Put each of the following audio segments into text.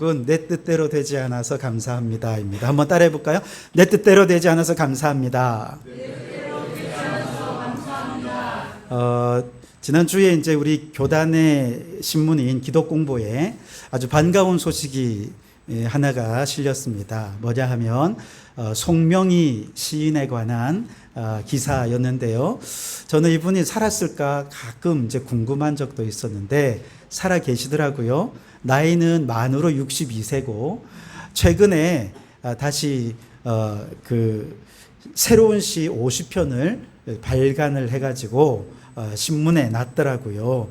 제목은 내 뜻대로 되지 않아서 감사합니다입니다. 한번 따라해 볼까요? 내 뜻대로 되지 않아서 감사합니다. 지난주에 이제 우리 교단의 신문인 기독공보에 아주 반가운 소식이 하나가 실렸습니다. 뭐냐 하면 송명희 시인에 관한 기사였는데요. 저는 이분이 살았을까 가끔 이제 궁금한 적도 있었는데 살아 계시더라고요. 나이는 만으로 62세고 최근에 다시 새로운 시 50편을 발간을 해가지고 신문에 났더라고요.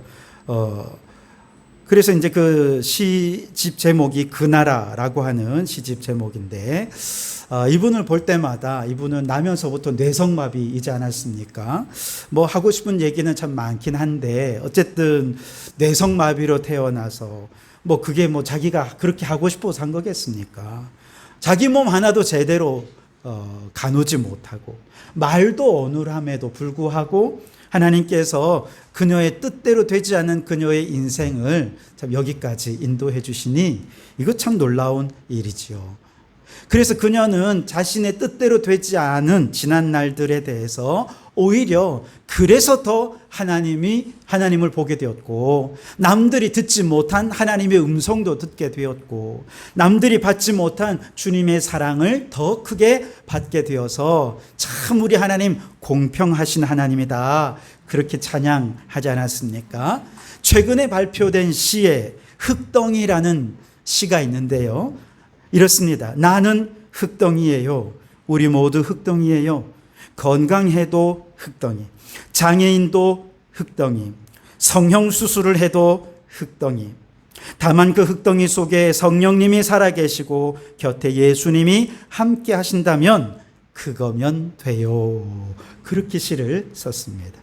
그래서 이제 그 시집 제목이 그 나라라고 하는 시집 제목인데, 이분을 볼 때마다 이분은 나면서부터 뇌성마비이지 않았습니까? 뭐 하고 싶은 얘기는 참 많긴 한데, 어쨌든 뇌성마비로 태어나서 뭐 그게 뭐 자기가 그렇게 하고 싶어서 한 거겠습니까? 자기 몸 하나도 제대로 가누지 못하고 말도 어눌함에도 불구하고 하나님께서 그녀의 뜻대로 되지 않은 그녀의 인생을 참 여기까지 인도해 주시니 이거 참 놀라운 일이지요. 그래서 그녀는 자신의 뜻대로 되지 않은 지난 날들에 대해서 오히려 그래서 더 하나님을 보게 되었고, 남들이 듣지 못한 하나님의 음성도 듣게 되었고, 남들이 받지 못한 주님의 사랑을 더 크게 받게 되어서 참 우리 하나님 공평하신 하나님이다, 그렇게 찬양하지 않았습니까? 최근에 발표된 시에 흙덩이라는 시가 있는데요, 이렇습니다. 나는 흙덩이예요. 우리 모두 흙덩이예요. 건강해도 흙덩이, 장애인도 흙덩이, 성형수술을 해도 흙덩이. 다만 그 흙덩이 속에 성령님이 살아계시고 곁에 예수님이 함께 하신다면 그거면 돼요. 그렇게 시를 썼습니다.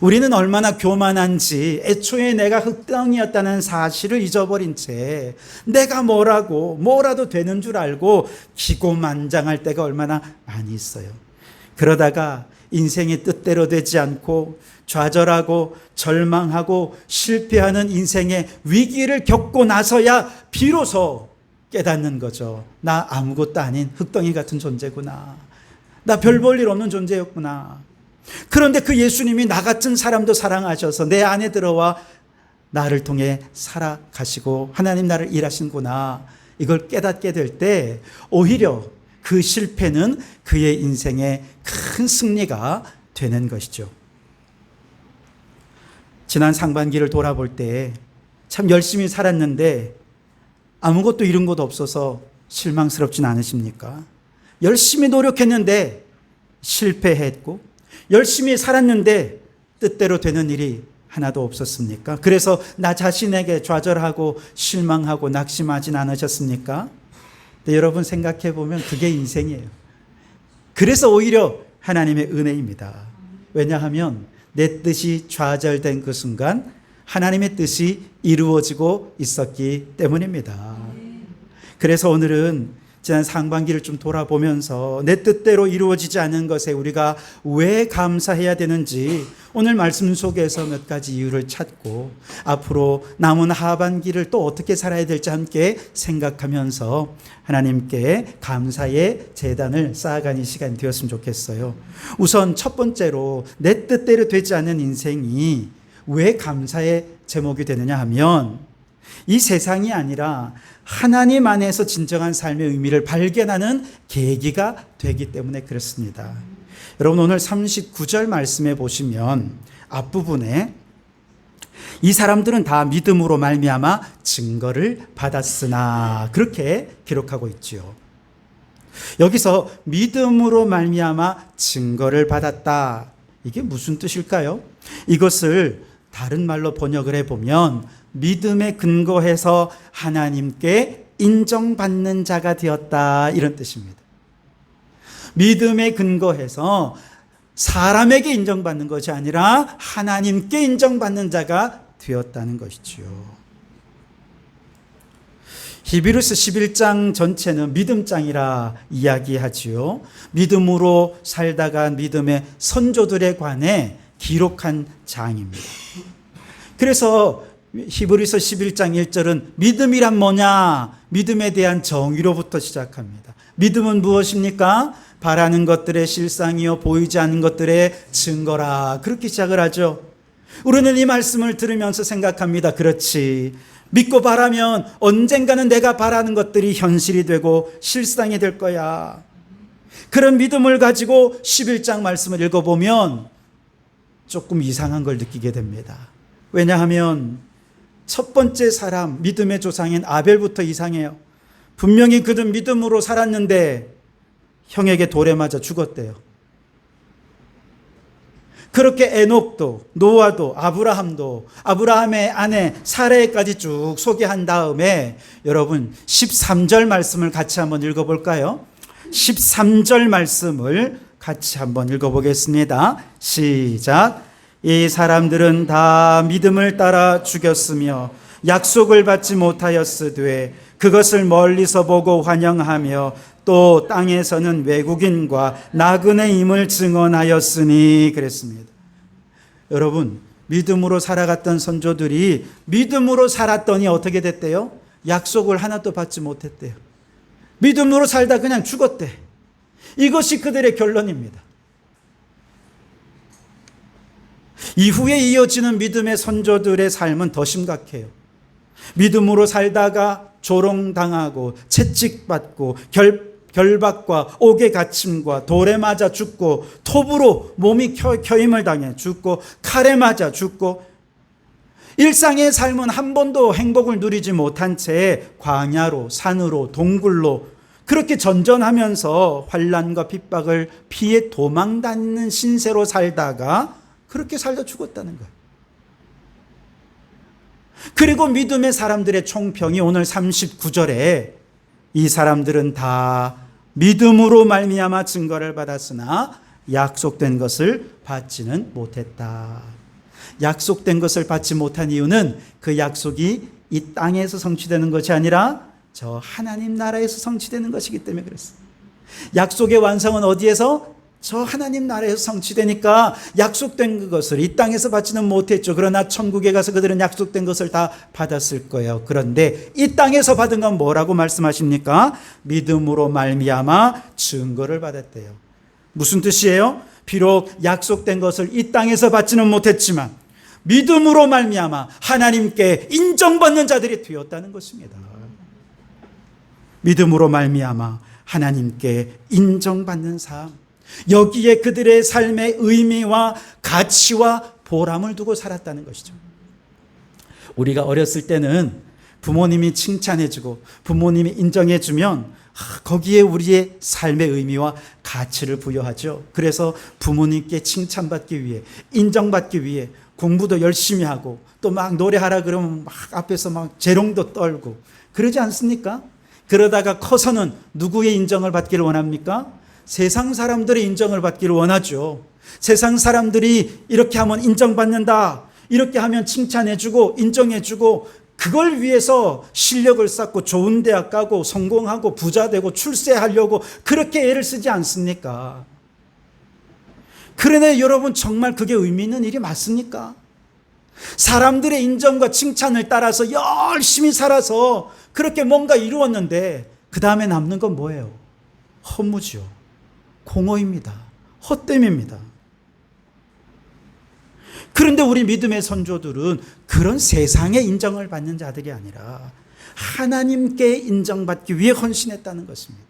우리는 얼마나 교만한지 애초에 내가 흙덩이였다는 사실을 잊어버린 채 내가 뭐라도 되는 줄 알고 기고만장할 때가 얼마나 많이 있어요. 그러다가 인생의 뜻대로 되지 않고 좌절하고 절망하고 실패하는 인생의 위기를 겪고 나서야 비로소 깨닫는 거죠. 나 아무것도 아닌 흙덩이 같은 존재구나. 나 별 볼 일 없는 존재였구나. 그런데 그 예수님이 나 같은 사람도 사랑하셔서 내 안에 들어와 나를 통해 살아가시고 하나님 나를 일하신구나, 이걸 깨닫게 될 때 오히려 그 실패는 그의 인생의 큰 승리가 되는 것이죠. 지난 상반기를 돌아볼 때 참 열심히 살았는데 아무것도 이룬 것 없어서 실망스럽진 않으십니까? 열심히 노력했는데 실패했고, 열심히 살았는데 뜻대로 되는 일이 하나도 없었습니까? 그래서 나 자신에게 좌절하고 실망하고 낙심하진 않으셨습니까? 근데 여러분 생각해 보면 그게 인생이에요. 그래서 오히려 하나님의 은혜입니다. 왜냐하면 내 뜻이 좌절된 그 순간 하나님의 뜻이 이루어지고 있었기 때문입니다. 그래서 오늘은 지난 상반기를 좀 돌아보면서 내 뜻대로 이루어지지 않은 것에 우리가 왜 감사해야 되는지 오늘 말씀 속에서 몇 가지 이유를 찾고 앞으로 남은 하반기를 또 어떻게 살아야 될지 함께 생각하면서 하나님께 감사의 제단을 쌓아가는 시간이 되었으면 좋겠어요. 우선 첫 번째로 내 뜻대로 되지 않는 인생이 왜 감사의 제목이 되느냐 하면 이 세상이 아니라 하나님 안에서 진정한 삶의 의미를 발견하는 계기가 되기 때문에 그렇습니다. 여러분 오늘 39절 말씀에 보시면 앞부분에 이 사람들은 다 믿음으로 말미암아 증거를 받았으나 그렇게 기록하고 있지요. 여기서 믿음으로 말미암아 증거를 받았다, 이게 무슨 뜻일까요? 이것을 다른 말로 번역을 해보면 믿음에 근거해서 하나님께 인정받는 자가 되었다, 이런 뜻입니다. 믿음에 근거해서 사람에게 인정받는 것이 아니라 하나님께 인정받는 자가 되었다는 것이지요. 히브리서 11장 전체는 믿음장이라 이야기하지요. 믿음으로 살다가 믿음의 선조들에 관해 기록한 장입니다. 그래서 히브리서 11장 1절은 믿음이란 뭐냐? 믿음에 대한 정의로부터 시작합니다. 믿음은 무엇입니까? 바라는 것들의 실상이요 보이지 않는 것들의 증거라. 그렇게 시작을 하죠. 우리는 이 말씀을 들으면서 생각합니다. 그렇지. 믿고 바라면 언젠가는 내가 바라는 것들이 현실이 되고 실상이 될 거야. 그런 믿음을 가지고 11장 말씀을 읽어보면 조금 이상한 걸 느끼게 됩니다. 왜냐하면 첫 번째 사람, 믿음의 조상인 아벨부터 이상해요. 분명히 그는 믿음으로 살았는데 형에게 돌에 맞아 죽었대요. 그렇게 에녹도, 노아도, 아브라함도, 아브라함의 아내 사레까지 쭉 소개한 다음에 여러분 13절 말씀을 같이 한번 읽어볼까요? 13절 말씀을 같이 한번 읽어보겠습니다. 시작. 이 사람들은 다 믿음을 따라 죽였으며 약속을 받지 못하였으되 그것을 멀리서 보고 환영하며 또 땅에서는 외국인과 나그네임을 증언하였으니 그랬습니다. 여러분, 믿음으로 살아갔던 선조들이 믿음으로 살았더니 어떻게 됐대요? 약속을 하나도 받지 못했대요. 믿음으로 살다 그냥 죽었대. 이것이 그들의 결론입니다. 이후에 이어지는 믿음의 선조들의 삶은 더 심각해요. 믿음으로 살다가 조롱당하고 채찍받고 결박과 옥에 갇힘과 돌에 맞아 죽고 톱으로 몸이 켜임을 당해 죽고 칼에 맞아 죽고 일상의 삶은 한 번도 행복을 누리지 못한 채 광야로 산으로 동굴로 그렇게 전전하면서 환난과 핍박을 피해 도망다니는 신세로 살다가 그렇게 살다 죽었다는 거예요. 그리고 믿음의 사람들의 총평이 오늘 39절에 이 사람들은 다 믿음으로 말미암아 증거를 받았으나 약속된 것을 받지는 못했다. 약속된 것을 받지 못한 이유는 그 약속이 이 땅에서 성취되는 것이 아니라 저 하나님 나라에서 성취되는 것이기 때문에 그랬습니다. 약속의 완성은 어디에서? 저 하나님 나라에서 성취되니까 약속된 그것을 이 땅에서 받지는 못했죠. 그러나 천국에 가서 그들은 약속된 것을 다 받았을 거예요. 그런데 이 땅에서 받은 건 뭐라고 말씀하십니까? 믿음으로 말미암아 증거를 받았대요. 무슨 뜻이에요? 비록 약속된 것을 이 땅에서 받지는 못했지만 믿음으로 말미암아 하나님께 인정받는 자들이 되었다는 것입니다. 믿음으로 말미암아 하나님께 인정받는 삶, 여기에 그들의 삶의 의미와 가치와 보람을 두고 살았다는 것이죠. 우리가 어렸을 때는 부모님이 칭찬해주고 부모님이 인정해주면 거기에 우리의 삶의 의미와 가치를 부여하죠. 그래서 부모님께 칭찬받기 위해, 인정받기 위해 공부도 열심히 하고 또 막 노래하라 그러면 막 앞에서 막 재롱도 떨고 그러지 않습니까? 그러다가 커서는 누구의 인정을 받기를 원합니까? 세상 사람들의 인정을 받기를 원하죠. 세상 사람들이 이렇게 하면 인정받는다, 이렇게 하면 칭찬해주고 인정해주고 그걸 위해서 실력을 쌓고 좋은 대학 가고 성공하고 부자 되고 출세하려고 그렇게 애를 쓰지 않습니까? 그러네 여러분, 정말 그게 의미 있는 일이 맞습니까? 사람들의 인정과 칭찬을 따라서 열심히 살아서 그렇게 뭔가 이루었는데 그 다음에 남는 건 뭐예요? 허무지요. 공허입니다. 헛됨입니다. 그런데 우리 믿음의 선조들은 그런 세상의 인정을 받는 자들이 아니라 하나님께 인정받기 위해 헌신했다는 것입니다.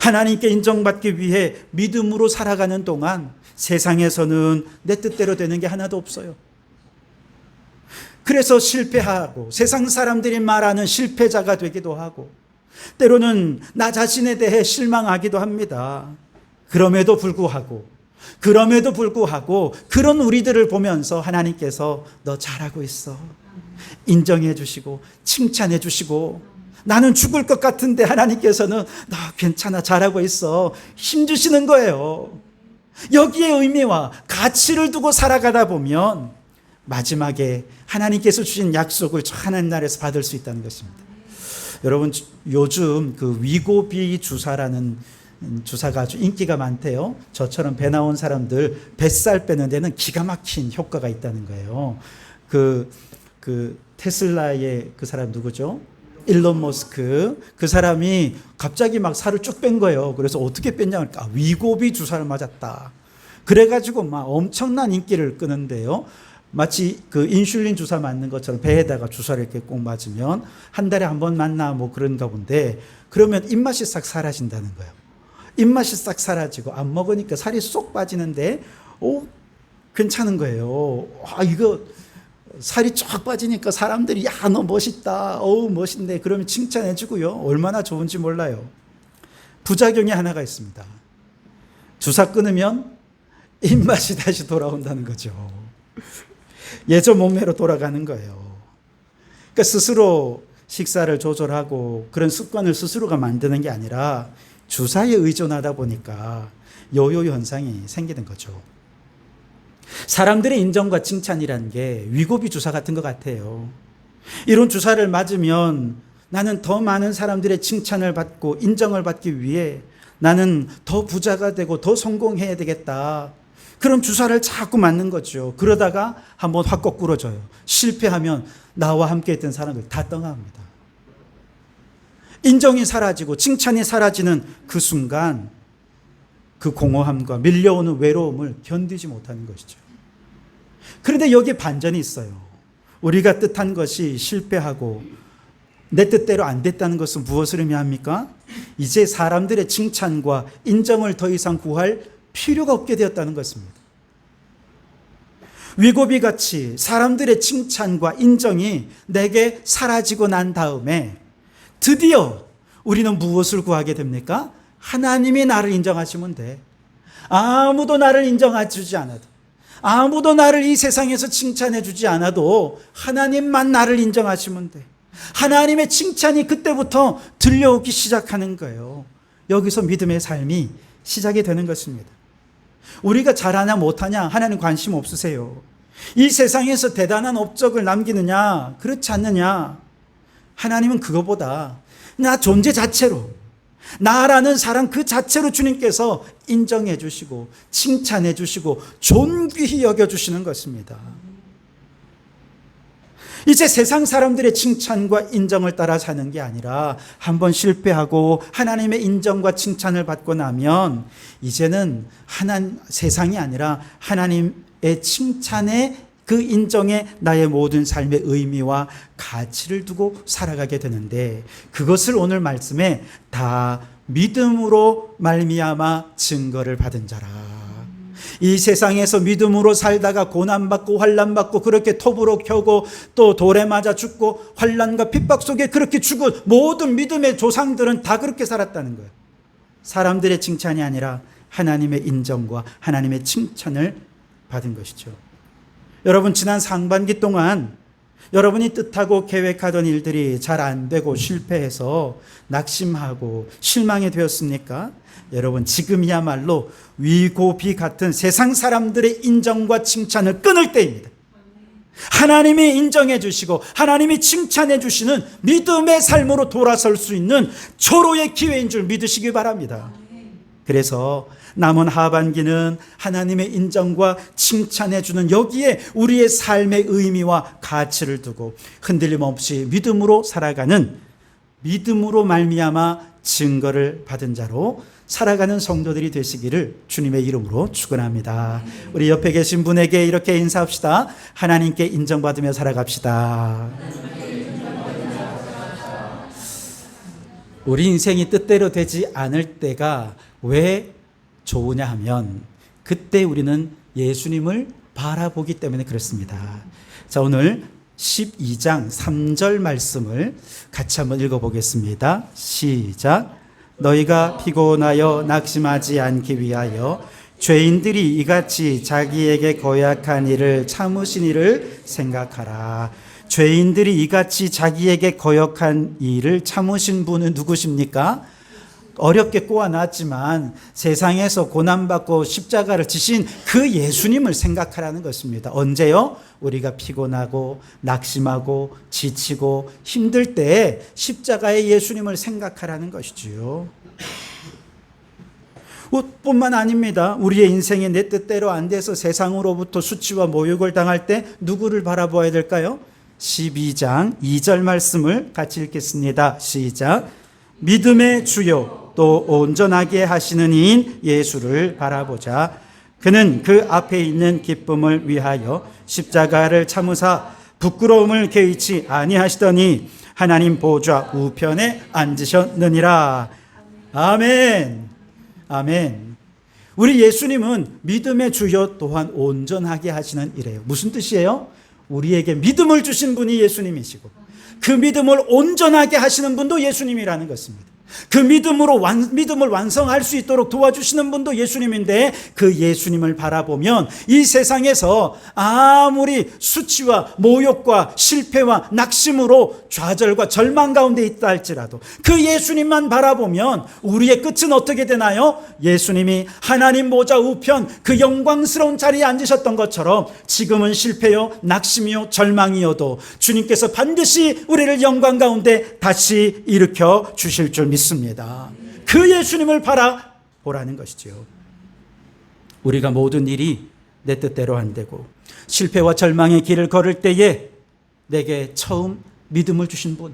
하나님께 인정받기 위해 믿음으로 살아가는 동안 세상에서는 내 뜻대로 되는 게 하나도 없어요. 그래서 실패하고 세상 사람들이 말하는 실패자가 되기도 하고 때로는 나 자신에 대해 실망하기도 합니다. 그럼에도 불구하고 그런 우리들을 보면서 하나님께서 너 잘하고 있어, 인정해 주시고 칭찬해 주시고, 나는 죽을 것 같은데 하나님께서는 너 괜찮아, 잘하고 있어, 힘주시는 거예요. 여기에 의미와 가치를 두고 살아가다 보면 마지막에 하나님께서 주신 약속을 저 하나님 나라에서 받을 수 있다는 것입니다. 여러분, 요즘 그 위고비 주사라는 주사가 아주 인기가 많대요. 저처럼 배 나온 사람들 뱃살 빼는 데는 기가 막힌 효과가 있다는 거예요. 그 테슬라의 그 사람 누구죠? 일론 머스크. 그 사람이 갑자기 막 살을 쭉 뺀 거예요. 그래서 어떻게 뺐냐 하니까 위고비 주사를 맞았다. 그래가지고 막 엄청난 인기를 끄는데요. 마치 그 인슐린 주사 맞는 것처럼 배에다가 주사를 이렇게 꼭 맞으면 한 달에 한 번 맞나 뭐 그런가 본데, 그러면 입맛이 싹 사라진다는 거예요. 입맛이 싹 사라지고 안 먹으니까 살이 쏙 빠지는데 괜찮은 거예요. 이거 살이 쫙 빠지니까 사람들이 야, 너 멋있다. 멋있네. 그러면 칭찬해 주고요. 얼마나 좋은지 몰라요. 부작용이 하나가 있습니다. 주사 끊으면 입맛이 다시 돌아온다는 거죠. 예전 몸매로 돌아가는 거예요. 그러니까 스스로 식사를 조절하고 그런 습관을 스스로가 만드는 게 아니라 주사에 의존하다 보니까 요요 현상이 생기는 거죠. 사람들의 인정과 칭찬이라는 게 위고비 주사 같은 것 같아요. 이런 주사를 맞으면 나는 더 많은 사람들의 칭찬을 받고 인정을 받기 위해 나는 더 부자가 되고 더 성공해야 되겠다. 그런 주사를 자꾸 맞는 거죠. 그러다가 한번 확 거꾸러져요. 실패하면 나와 함께 했던 사람들 다 떠납니다. 인정이 사라지고 칭찬이 사라지는 그 순간 그 공허함과 밀려오는 외로움을 견디지 못하는 것이죠. 그런데 여기에 반전이 있어요. 우리가 뜻한 것이 실패하고 내 뜻대로 안 됐다는 것은 무엇을 의미합니까? 이제 사람들의 칭찬과 인정을 더 이상 구할 필요가 없게 되었다는 것입니다. 위고비 같이 사람들의 칭찬과 인정이 내게 사라지고 난 다음에 드디어 우리는 무엇을 구하게 됩니까? 하나님이 나를 인정하시면 돼. 아무도 나를 인정해 주지 않아도, 아무도 나를 이 세상에서 칭찬해 주지 않아도 하나님만 나를 인정하시면 돼. 하나님의 칭찬이 그때부터 들려오기 시작하는 거예요. 여기서 믿음의 삶이 시작이 되는 것입니다. 우리가 잘하냐 못하냐 하나님 관심 없으세요. 이 세상에서 대단한 업적을 남기느냐 그렇지 않느냐, 하나님은 그거보다 나 존재 자체로, 나라는 사람 그 자체로 주님께서 인정해 주시고 칭찬해 주시고 존귀히 여겨 주시는 것입니다. 이제 세상 사람들의 칭찬과 인정을 따라 사는 게 아니라 한번 실패하고 하나님의 인정과 칭찬을 받고 나면 이제는 세상이 아니라 하나님의 칭찬에 그 인정에 나의 모든 삶의 의미와 가치를 두고 살아가게 되는데, 그것을 오늘 말씀에 다 믿음으로 말미암아 증거를 받은 자라. 이 세상에서 믿음으로 살다가 고난받고 환난받고 그렇게 톱으로 켜고 또 돌에 맞아 죽고 환난과 핍박 속에 그렇게 죽은 모든 믿음의 조상들은 다 그렇게 살았다는 거예요. 사람들의 칭찬이 아니라 하나님의 인정과 하나님의 칭찬을 받은 것이죠. 여러분, 지난 상반기 동안 여러분이 뜻하고 계획하던 일들이 잘 안 되고 실패해서 낙심하고 실망이 되었습니까? 여러분, 지금이야말로 위고비 같은 세상 사람들의 인정과 칭찬을 끊을 때입니다. 하나님이 인정해 주시고 하나님이 칭찬해 주시는 믿음의 삶으로 돌아설 수 있는 초로의 기회인 줄 믿으시기 바랍니다. 그래서 남은 하반기는 하나님의 인정과 칭찬해 주는 여기에 우리의 삶의 의미와 가치를 두고 흔들림 없이 믿음으로 살아가는, 믿음으로 말미암아 증거를 받은 자로 살아가는 성도들이 되시기를 주님의 이름으로 축원합니다. 우리 옆에 계신 분에게 이렇게 인사합시다. 하나님께 인정받으며 살아갑시다. 우리 인생이 뜻대로 되지 않을 때가 왜 좋으냐 하면 그때 우리는 예수님을 바라보기 때문에 그렇습니다. 자, 오늘 12장 3절 말씀을 같이 한번 읽어보겠습니다. 시작. 너희가 피곤하여 낙심하지 않기 위하여 죄인들이 이같이 자기에게 거역한 일을 참으신 이를 생각하라. 죄인들이 이같이 자기에게 거역한 일을 참으신 분은 누구십니까? 어렵게 꼬아놨지만 세상에서 고난받고 십자가를 지신 그 예수님을 생각하라는 것입니다. 언제요? 우리가 피곤하고 낙심하고 지치고 힘들 때 십자가의 예수님을 생각하라는 것이지요. 뿐만 아닙니다. 우리의 인생이 내 뜻대로 안 돼서 세상으로부터 수치와 모욕을 당할 때 누구를 바라보아야 될까요? 12장 2절 말씀을 같이 읽겠습니다. 시작. 믿음의 주요 또 온전하게 하시는 이인 예수를 바라보자. 그는 그 앞에 있는 기쁨을 위하여 십자가를 참으사 부끄러움을 개의치 아니하시더니 하나님 보좌 우편에 앉으셨느니라. 아멘. 아멘. 우리 예수님은 믿음의 주요 또한 온전하게 하시는 이래요. 무슨 뜻이에요? 우리에게 믿음을 주신 분이 예수님이시고 그 믿음을 온전하게 하시는 분도 예수님이라는 것입니다. 그 믿음을 완성할 수 있도록 도와주시는 분도 예수님인데 그 예수님을 바라보면 이 세상에서 아무리 수치와 모욕과 실패와 낙심으로 좌절과 절망 가운데 있다 할지라도 그 예수님만 바라보면 우리의 끝은 어떻게 되나요? 예수님이 하나님 보좌 우편 그 영광스러운 자리에 앉으셨던 것처럼 지금은 실패요 낙심이요 절망이어도 주님께서 반드시 우리를 영광 가운데 다시 일으켜 주실 줄 믿습니다. 그 예수님을 바라보라는 것이죠. 우리가 모든 일이 내 뜻대로 안 되고 실패와 절망의 길을 걸을 때에 내게 처음 믿음을 주신 분,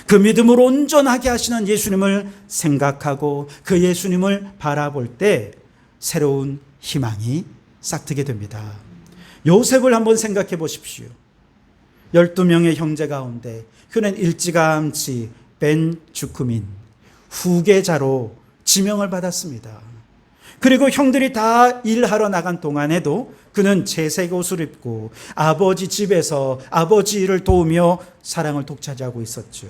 그 믿음을 온전하게 하시는 예수님을 생각하고 그 예수님을 바라볼 때 새로운 희망이 싹트게 됩니다. 요셉을 한번 생각해 보십시오. 12명의 형제 가운데 그는 일찌감치 벤 주크민 후계자로 지명을 받았습니다. 그리고 형들이 다 일하러 나간 동안에도 그는 채색 옷을 입고 아버지 집에서 아버지 일을 도우며 사랑을 독차지하고 있었죠.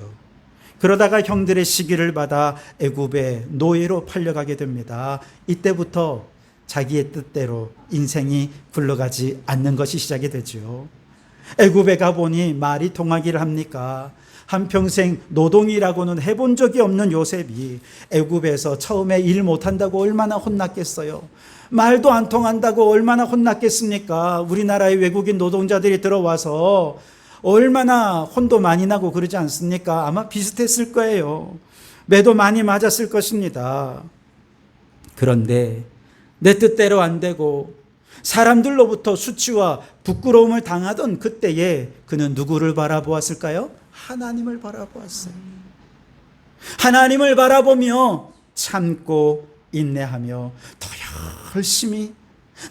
그러다가 형들의 시기를 받아 애굽의 노예로 팔려가게 됩니다. 이때부터 자기의 뜻대로 인생이 굴러가지 않는 것이 시작이 되죠. 애굽에 가보니 말이 통하기를 합니까? 한평생 노동이라고는 해본 적이 없는 요셉이 애굽에서 처음에 일 못한다고 얼마나 혼났겠어요. 말도 안 통한다고 얼마나 혼났겠습니까? 우리나라의 외국인 노동자들이 들어와서 얼마나 혼도 많이 나고 그러지 않습니까? 아마 비슷했을 거예요. 매도 많이 맞았을 것입니다. 그런데 내 뜻대로 안 되고 사람들로부터 수치와 부끄러움을 당하던 그때에 그는 누구를 바라보았을까요? 하나님을 바라보았어요. 하나님을 바라보며 참고 인내하며 더 열심히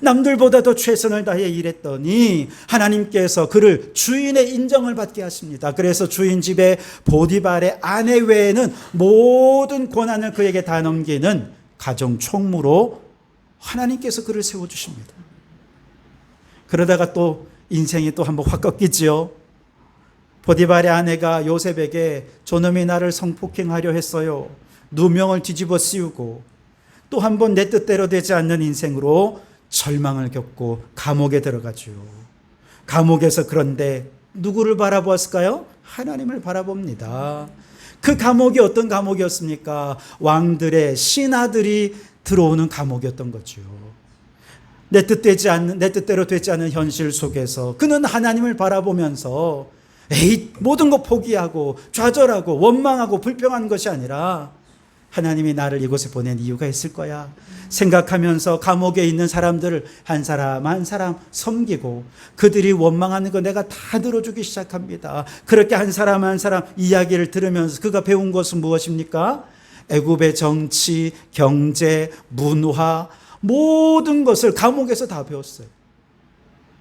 남들보다 더 최선을 다해 일했더니 하나님께서 그를 주인의 인정을 받게 하십니다. 그래서 주인 집에 보디발의 아내 외에는 모든 권한을 그에게 다 넘기는 가정 총무로 하나님께서 그를 세워주십니다. 그러다가 또 인생이 또 한번 확 꺾이지요. 보디발의 아내가 요셉에게 저놈이 나를 성폭행하려 했어요. 누명을 뒤집어 씌우고 또 한 번 내 뜻대로 되지 않는 인생으로 절망을 겪고 감옥에 들어가죠. 감옥에서 그런데 누구를 바라보았을까요? 하나님을 바라봅니다. 그 감옥이 어떤 감옥이었습니까? 왕들의 신하들이 들어오는 감옥이었던 거죠. 내 뜻대로 되지 않는 현실 속에서 그는 하나님을 바라보면서 모든 거 포기하고 좌절하고 원망하고 불평한 것이 아니라 하나님이 나를 이곳에 보낸 이유가 있을 거야 생각하면서 감옥에 있는 사람들을 한 사람 한 사람 섬기고 그들이 원망하는 거 내가 다 들어주기 시작합니다. 그렇게 한 사람 한 사람 이야기를 들으면서 그가 배운 것은 무엇입니까? 애굽의 정치, 경제, 문화 모든 것을 감옥에서 다 배웠어요.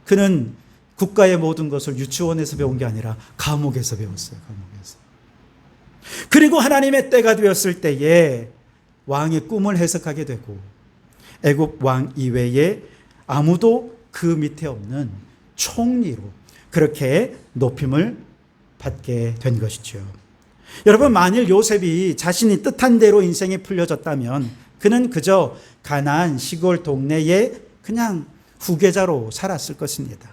그는 국가의 모든 것을 유치원에서 배운 게 아니라 감옥에서 배웠어요. 감옥에서. 그리고 하나님의 때가 되었을 때에 왕의 꿈을 해석하게 되고 애굽 왕 이외에 아무도 그 밑에 없는 총리로 그렇게 높임을 받게 된 것이죠. 여러분, 만일 요셉이 자신이 뜻한 대로 인생이 풀려졌다면 그는 그저 가나안 시골 동네에 그냥 후계자로 살았을 것입니다.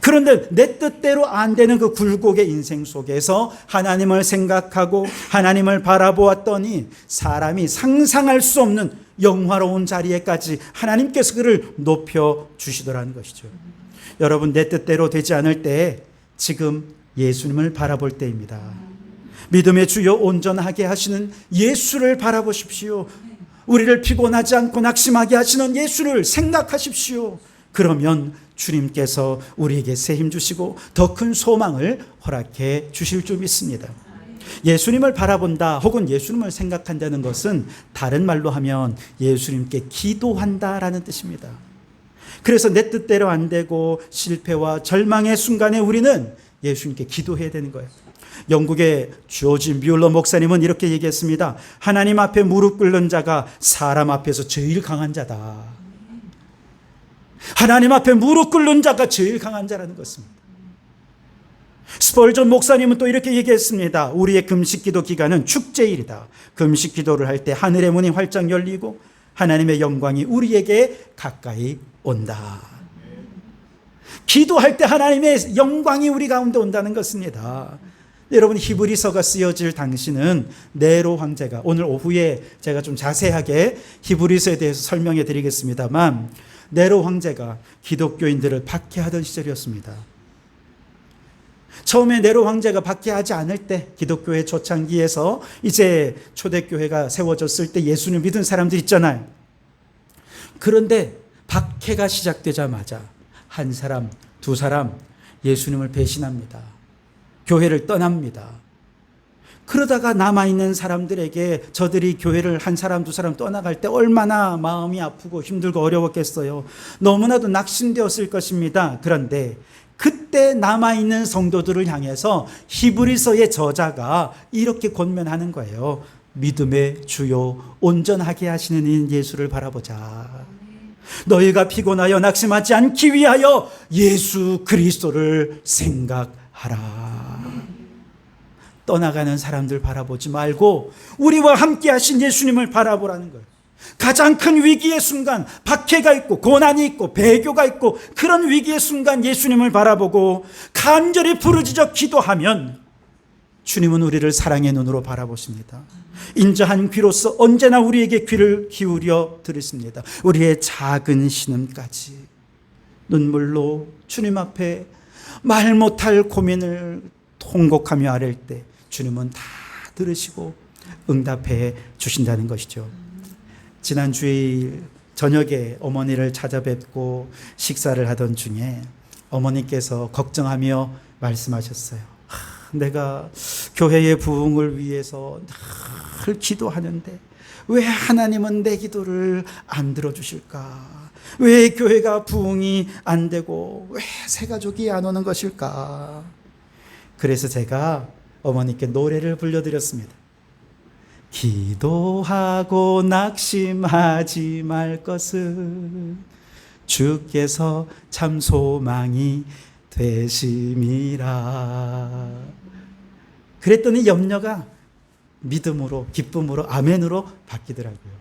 그런데 내 뜻대로 안 되는 그 굴곡의 인생 속에서 하나님을 생각하고 하나님을 바라보았더니 사람이 상상할 수 없는 영화로운 자리에까지 하나님께서 그를 높여주시더라는 것이죠. 여러분, 내 뜻대로 되지 않을 때 지금 예수님을 바라볼 때입니다. 믿음의 주여 온전하게 하시는 예수를 바라보십시오. 우리를 피곤하지 않고 낙심하게 하시는 예수를 생각하십시오. 그러면 주님께서 우리에게 새 힘 주시고 더 큰 소망을 허락해 주실 줄 믿습니다. 예수님을 바라본다 혹은 예수님을 생각한다는 것은 다른 말로 하면 예수님께 기도한다라는 뜻입니다. 그래서 내 뜻대로 안 되고 실패와 절망의 순간에 우리는 예수님께 기도해야 되는 거예요. 영국의 조지 뮬러 목사님은 이렇게 얘기했습니다. 하나님 앞에 무릎 꿇는 자가 사람 앞에서 제일 강한 자다. 하나님 앞에 무릎 꿇는 자가 제일 강한 자라는 것입니다. 스펄전 목사님은 또 이렇게 얘기했습니다. 우리의 금식기도 기간은 축제일이다. 금식기도를 할 때 하늘의 문이 활짝 열리고 하나님의 영광이 우리에게 가까이 온다. 기도할 때 하나님의 영광이 우리 가운데 온다는 것입니다. 여러분, 히브리서가 쓰여질 당시는 네로 황제가, 오늘 오후에 제가 좀 자세하게 히브리서에 대해서 설명해 드리겠습니다만, 네로 황제가 기독교인들을 박해하던 시절이었습니다. 처음에 네로 황제가 박해하지 않을 때, 기독교의 초창기에서 이제 초대교회가 세워졌을 때 예수를 믿은 사람들 있잖아요. 그런데 박해가 시작되자마자 한 사람, 두 사람 예수님을 배신합니다. 교회를 떠납니다. 그러다가 남아있는 사람들에게 저들이 교회를 한 사람, 두 사람 떠나갈 때 얼마나 마음이 아프고 힘들고 어려웠겠어요. 너무나도 낙심되었을 것입니다. 그런데 그때 남아있는 성도들을 향해서 히브리서의 저자가 이렇게 권면하는 거예요. 믿음의 주요 온전하게 하시는 인 예수를 바라보자. 너희가 피곤하여 낙심하지 않기 위하여 예수 그리스도를 생각하라. 떠나가는 사람들 바라보지 말고 우리와 함께 하신 예수님을 바라보라는 거예요. 가장 큰 위기의 순간, 박해가 있고 고난이 있고 배교가 있고 그런 위기의 순간 예수님을 바라보고 간절히 부르짖어 기도하면 주님은 우리를 사랑의 눈으로 바라보십니다. 인자한 귀로서 언제나 우리에게 귀를 기울여 들으십니다. 우리의 작은 신음까지 눈물로 주님 앞에 말 못할 고민을 통곡하며 아랠 때 주님은 다 들으시고 응답해 주신다는 것이죠. 지난 주일 저녁에 어머니를 찾아뵙고 식사를 하던 중에 어머니께서 걱정하며 말씀하셨어요. 내가 교회의 부흥을 위해서 늘 기도하는데 왜 하나님은 내 기도를 안 들어주실까? 왜 교회가 부흥이 안 되고 왜 새가족이 안 오는 것일까? 그래서 제가 어머니께 노래를 불러드렸습니다. 기도하고 낙심하지 말 것은 주께서 참 소망이 되심이라. 그랬더니 염려가 믿음으로, 기쁨으로, 아멘으로 바뀌더라고요.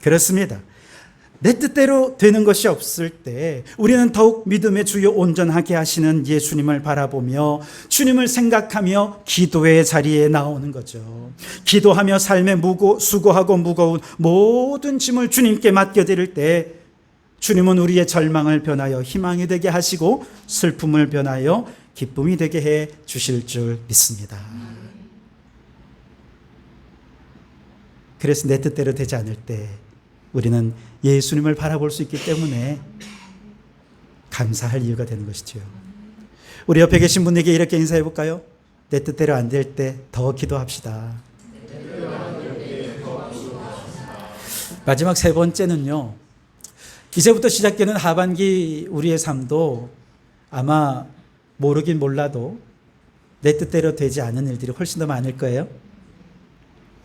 그렇습니다. 내 뜻대로 되는 것이 없을 때 우리는 더욱 믿음의 주요 온전하게 하시는 예수님을 바라보며 주님을 생각하며 기도의 자리에 나오는 거죠. 기도하며 삶에 수고하고 무거운 모든 짐을 주님께 맡겨드릴 때 주님은 우리의 절망을 변하여 희망이 되게 하시고 슬픔을 변하여 기쁨이 되게 해 주실 줄 믿습니다. 그래서 내 뜻대로 되지 않을 때 우리는 예수님을 바라볼 수 있기 때문에 감사할 이유가 되는 것이죠. 우리 옆에 계신 분에게 이렇게 인사해 볼까요? 내 뜻대로 안 될 때 더 기도합시다. 마지막 세 번째는요. 이제부터 시작되는 하반기 우리의 삶도 아마 모르긴 몰라도 내 뜻대로 되지 않은 일들이 훨씬 더 많을 거예요.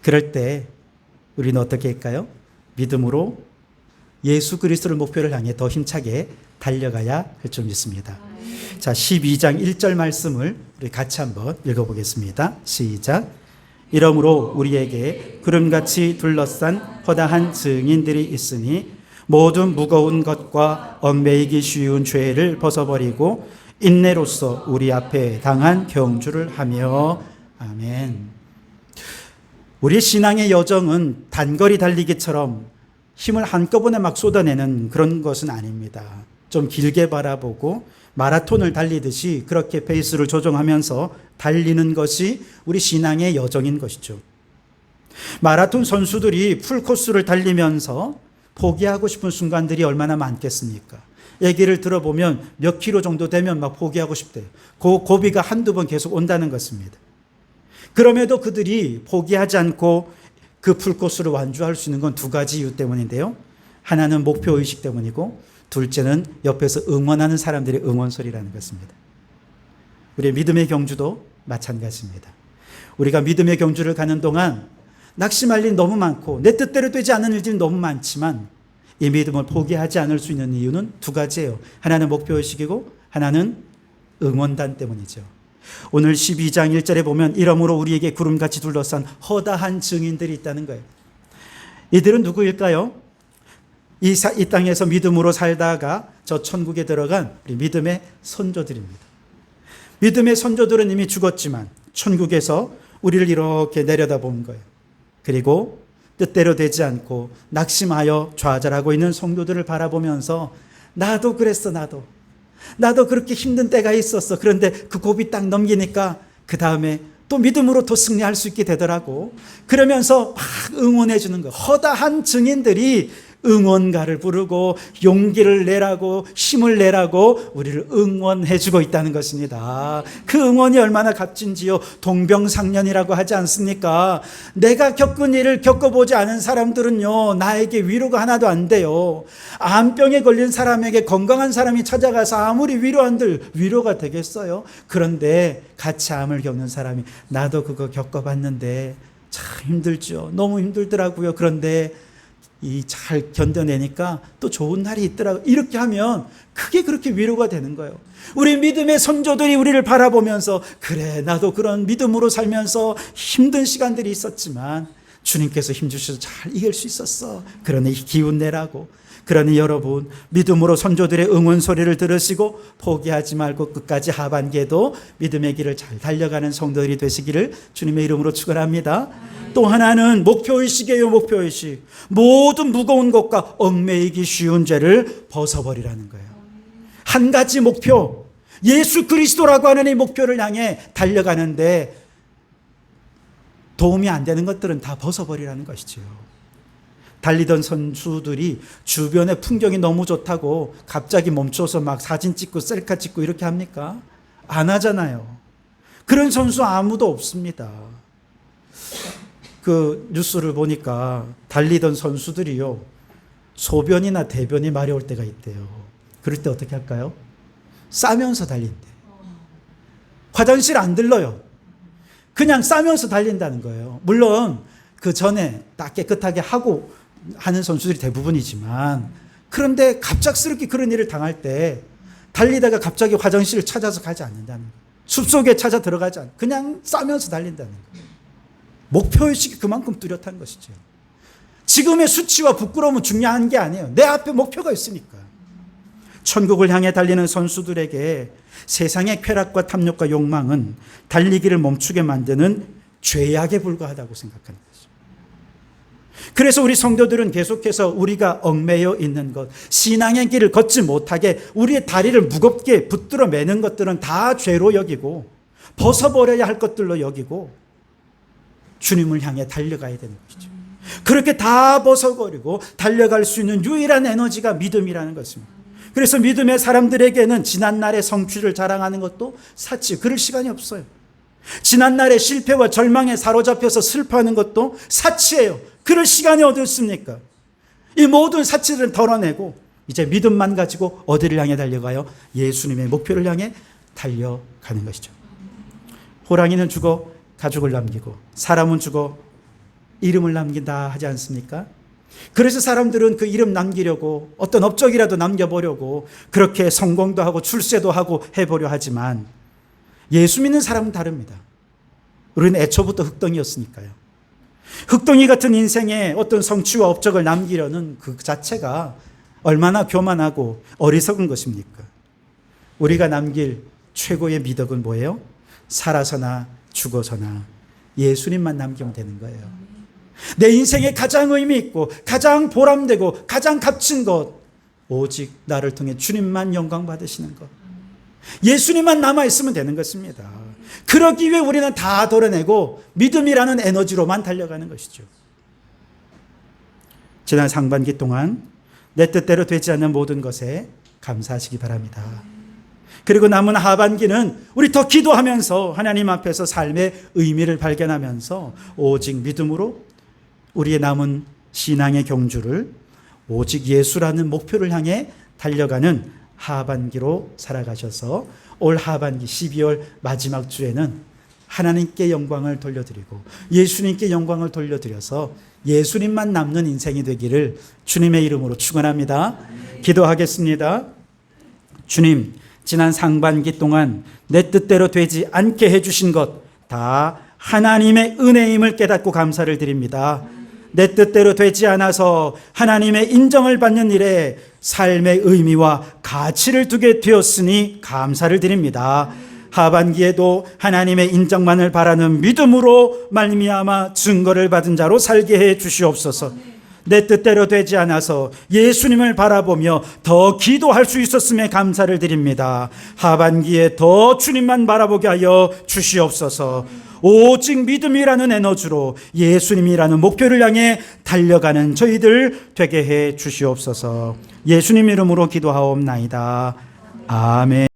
그럴 때 우리는 어떻게 할까요? 믿음으로 예수 그리스도를 목표를 향해 더 힘차게 달려가야 할 줄 믿습니다. 자, 12장 1절 말씀을 우리 같이 한번 읽어보겠습니다. 시작. 이러므로 우리에게 구름같이 둘러싼 허다한 증인들이 있으니 모든 무거운 것과 얽매이기 쉬운 죄를 벗어버리고 인내로써 우리 앞에 당한 경주를 하며. 아멘. 우리 신앙의 여정은 단거리 달리기처럼 힘을 한꺼번에 막 쏟아내는 그런 것은 아닙니다. 좀 길게 바라보고 마라톤을 달리듯이 그렇게 페이스를 조정하면서 달리는 것이 우리 신앙의 여정인 것이죠. 마라톤 선수들이 풀코스를 달리면서 포기하고 싶은 순간들이 얼마나 많겠습니까? 얘기를 들어보면 몇 킬로 정도 되면 막 포기하고 싶대요. 그 고비가 한두 번 계속 온다는 것입니다. 그럼에도 그들이 포기하지 않고 그 풀코스를 완주할 수 있는 건 두 가지 이유 때문인데요. 하나는 목표의식 때문이고, 둘째는 옆에서 응원하는 사람들의 응원소리라는 것입니다. 우리의 믿음의 경주도 마찬가지입니다. 우리가 믿음의 경주를 가는 동안 낙심할 일이 너무 많고 내 뜻대로 되지 않는 일들이 너무 많지만 이 믿음을 포기하지 않을 수 있는 이유는 두 가지예요. 하나는 목표의식이고 하나는 응원단 때문이죠. 오늘 12장 1절에 보면 이러므로 우리에게 구름같이 둘러싼 허다한 증인들이 있다는 거예요. 이들은 누구일까요? 이 땅에서 믿음으로 살다가 저 천국에 들어간 우리 믿음의 선조들입니다. 믿음의 선조들은 이미 죽었지만 천국에서 우리를 이렇게 내려다본 거예요. 그리고 뜻대로 되지 않고 낙심하여 좌절하고 있는 성도들을 바라보면서 나도 그랬어, 나도 그렇게 힘든 때가 있었어. 그런데 그 고비 딱 넘기니까 그 다음에 또 믿음으로 더 승리할 수 있게 되더라고. 그러면서 막 응원해 주는 거예요. 허다한 증인들이 응원가를 부르고 용기를 내라고 힘을 내라고 우리를 응원해 주고 있다는 것입니다. 그 응원이 얼마나 값진지요. 동병상련이라고 하지 않습니까? 내가 겪은 일을 겪어보지 않은 사람들은요, 나에게 위로가 하나도 안 돼요. 암병에 걸린 사람에게 건강한 사람이 찾아가서 아무리 위로한들 위로가 되겠어요? 그런데 같이 암을 겪는 사람이 나도 그거 겪어봤는데 참 힘들죠. 너무 힘들더라고요. 그런데 이 잘 견뎌내니까 또 좋은 날이 있더라고요. 이렇게 하면 그게 그렇게 위로가 되는 거예요. 우리 믿음의 선조들이 우리를 바라보면서 그래, 나도 그런 믿음으로 살면서 힘든 시간들이 있었지만 주님께서 힘주셔서 잘 이길 수 있었어. 그러니 기운 내라고. 그러니 여러분, 믿음으로 선조들의 응원 소리를 들으시고 포기하지 말고 끝까지 하반기에도 믿음의 길을 잘 달려가는 성도들이 되시기를 주님의 이름으로 축원합니다. 또 하나는 목표의식이에요. 목표의식. 모든 무거운 것과 얽매이기 쉬운 죄를 벗어버리라는 거예요. 한 가지 목표, 예수 그리스도라고 하는 이 목표를 향해 달려가는데 도움이 안 되는 것들은 다 벗어버리라는 것이죠. 달리던 선수들이 주변의 풍경이 너무 좋다고 갑자기 멈춰서 막 사진 찍고 셀카 찍고 이렇게 합니까? 안 하잖아요. 그런 선수 아무도 없습니다. 그 뉴스를 보니까 달리던 선수들이요, 소변이나 대변이 마려울 때가 있대요. 그럴 때 어떻게 할까요? 싸면서 달린대. 화장실 안 들러요. 그냥 싸면서 달린다는 거예요. 물론 그 전에 딱 깨끗하게 하고 하는 선수들이 대부분이지만, 그런데 갑작스럽게 그런 일을 당할 때 달리다가 갑자기 화장실을 찾아서 가지 않는다는 거예요. 숲속에 찾아 들어가지 않고 그냥 싸면서 달린다는 거예요. 목표의식이 그만큼 뚜렷한 것이죠. 지금의 수치와 부끄러움은 중요한 게 아니에요. 내 앞에 목표가 있으니까. 천국을 향해 달리는 선수들에게 세상의 쾌락과 탐욕과 욕망은 달리기를 멈추게 만드는 죄악에 불과하다고 생각하는 거죠. 그래서 우리 성도들은 계속해서 우리가 얽매여 있는 것, 신앙의 길을 걷지 못하게 우리의 다리를 무겁게 붙들어 매는 것들은 다 죄로 여기고 벗어버려야 할 것들로 여기고 주님을 향해 달려가야 되는 것이죠. 그렇게 다 벗어버리고 달려갈 수 있는 유일한 에너지가 믿음이라는 것입니다. 그래서 믿음의 사람들에게는 지난날의 성취를 자랑하는 것도 사치, 그럴 시간이 없어요. 지난날의 실패와 절망에 사로잡혀서 슬퍼하는 것도 사치예요. 그럴 시간이 어디 있습니까? 이 모든 사치들은 덜어내고 이제 믿음만 가지고 어디를 향해 달려가요? 예수님의 목표를 향해 달려가는 것이죠. 호랑이는 죽어 가죽을 남기고 사람은 죽어 이름을 남긴다 하지 않습니까? 그래서 사람들은 그 이름 남기려고 어떤 업적이라도 남겨보려고 그렇게 성공도 하고 출세도 하고 해보려 하지만 예수 믿는 사람은 다릅니다. 우리는 애초부터 흙덩이였으니까요. 흙덩이 같은 인생에 어떤 성취와 업적을 남기려는 그 자체가 얼마나 교만하고 어리석은 것입니까? 우리가 남길 최고의 미덕은 뭐예요? 살아서나 죽어서나 예수님만 남기면 되는 거예요. 내 인생에 가장 의미 있고 가장 보람되고 가장 값진 것, 오직 나를 통해 주님만 영광 받으시는 것, 예수님만 남아있으면 되는 것입니다. 그러기 위해 우리는 다 덜어내고 믿음이라는 에너지로만 달려가는 것이죠. 지난 상반기 동안 내 뜻대로 되지 않는 모든 것에 감사하시기 바랍니다. 그리고 남은 하반기는 우리 더 기도하면서 하나님 앞에서 삶의 의미를 발견하면서 오직 믿음으로 우리의 남은 신앙의 경주를 오직 예수라는 목표를 향해 달려가는 하반기로 살아가셔서 올 하반기 12월 마지막 주에는 하나님께 영광을 돌려드리고 예수님께 영광을 돌려드려서 예수님만 남는 인생이 되기를 주님의 이름으로 축원합니다. 기도하겠습니다. 주님, 지난 상반기 동안 내 뜻대로 되지 않게 해주신 것 다 하나님의 은혜임을 깨닫고 감사를 드립니다. 내 뜻대로 되지 않아서 하나님의 인정을 받는 일에 삶의 의미와 가치를 두게 되었으니 감사를 드립니다. 하반기에도 하나님의 인정만을 바라는 믿음으로 말미암아 증거를 받은 자로 살게 해 주시옵소서. 내 뜻대로 되지 않아서 예수님을 바라보며 더 기도할 수 있었음에 감사를 드립니다. 하반기에 더 주님만 바라보게 하여 주시옵소서. 오직 믿음이라는 에너지로 예수님이라는 목표를 향해 달려가는 저희들 되게 해 주시옵소서. 예수님 이름으로 기도하옵나이다. 아멘.